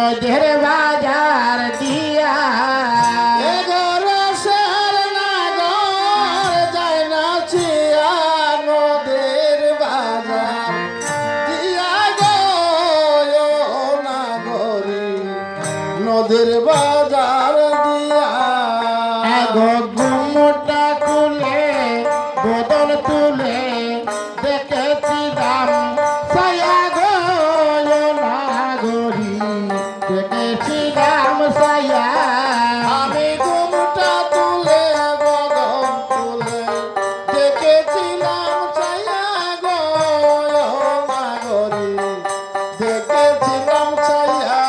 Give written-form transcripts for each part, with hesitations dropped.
নদের বাজার দিয়া রসের নাগর যায় না চিয়া নদের বাজার দিয়া গো নাগরী নদের বাজার দিয়া ঘুমটা তুলে বদল তুলে দেখেছিলাম সায়া গো নাগরী দেখেছিলাম সায়া আমি ঘুমটা তুলে বদন তুলে দেখেছিলাম ছায়া গো নাগরী দেখেছিলাম ছায়া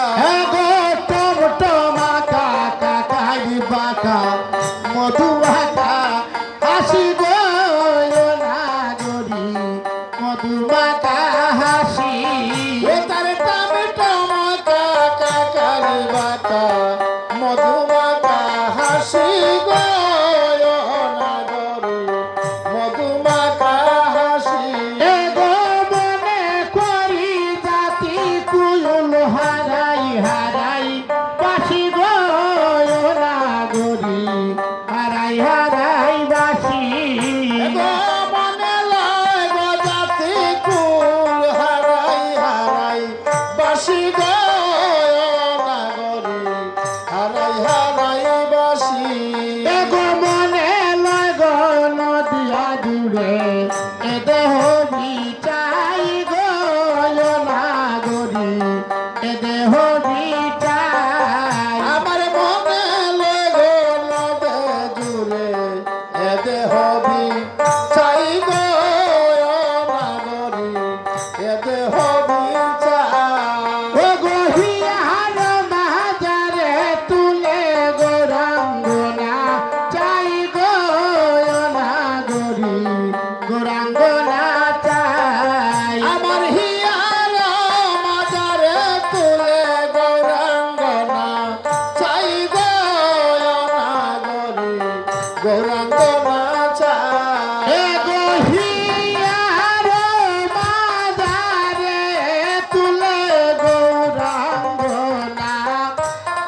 গো টমটমা কাকা কাই বাঁকা মধুমাকা হাসি গো নাগরী মধুমাকা হাসি তার টমেটো কাকারি বাতা মধুমাকা হাসি গো নাগরী মধুমাকা হাসি গো মনে করি জাতি কুয়ুল হারাই হারাই বাসি গো নাগরী হারাই হারাই বাসি গো মনে লয় গো জাতি কুল হারাই হারাই বাসি গো নাগরী হারাই হারাই বাসি গো মনে লয় গো নদিয়া জুড়ে এ দেহ বিচাই গো নাগরী এ দেহ বিচাই আমার মনে লেগো নদে জুড়ে এদে হবি চাই গো নাগরী এদে হবি চাই গো হিয়ার বাজারে তুলে গোরাঙ্গনা চাই গো নাগরী গোরাঙ্গনা চাই আমার হিয়ার মাজারে তুলে গৌরাঙ্গনা চাই গো নাগরী গৌরাঙ্গনা চাই গো হিয়ার বাজারে তুলে গৌরাঙ্গনা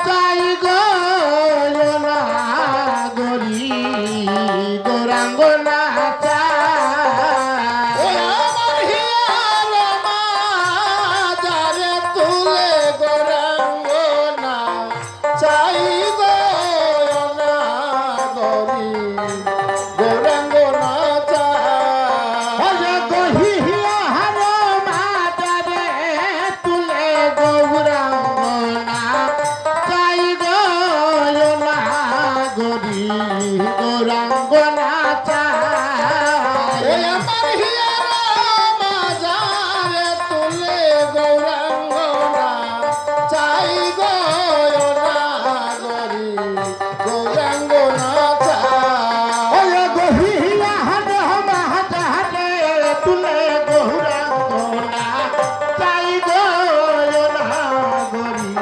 চাই গো নাগরী গৌরাঙ্গনা চাই আমার হিয়ার মাজারে তুলে গৌরাঙ্গনা চাই গো নাগরী গৌরাঙ্গনা চাই গো হিয়ার বাজারে তুলে গৌরাঙ্গনা চাই গো নাগরী গৌরাঙ্গনা চাই আমার হিয়ার মাজারে তুলে গৌরাঙ্গনা চাই গো নাগরী গৌরাঙ্গনা চাই গো হিয়ার বাজারে তুলে গৌরাঙ্গনা চাই গো নাগরী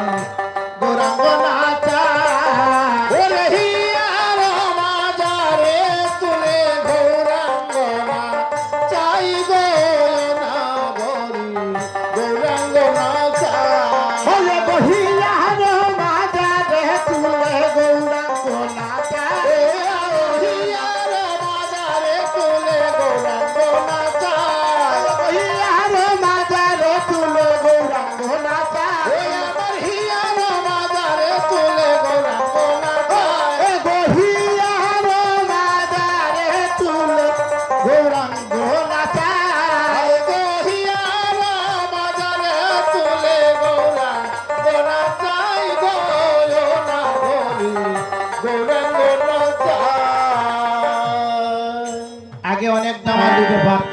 গৌরাঙ্গনা চাই ওরে হিয়ার মাজারে তুলে গৌরাঙ্গনা চাই গো নাগরী গৌরাঙ্গনা চাই গো হিয়ার বাজারে তুলে গৌরাঙ্গনা চাই হিয়ার মাজারে তুলে গৌরাঙ্গনা চাই হিয়ার বাজারে তুলে গৌরাঙ্গনা চাই আমার হিয়ার মাজারে তুলে গৌরাঙ্গনা চাই গো হিয়ার বাজারে তুলে গৌরাঙ্গনা চাই গো হিয়ার মাজারে তুলে গৌরাঙ্গনা চাই গো নাগরী গৌরাঙ্গনা চাই আগে অনেক দাম দিতে পারত।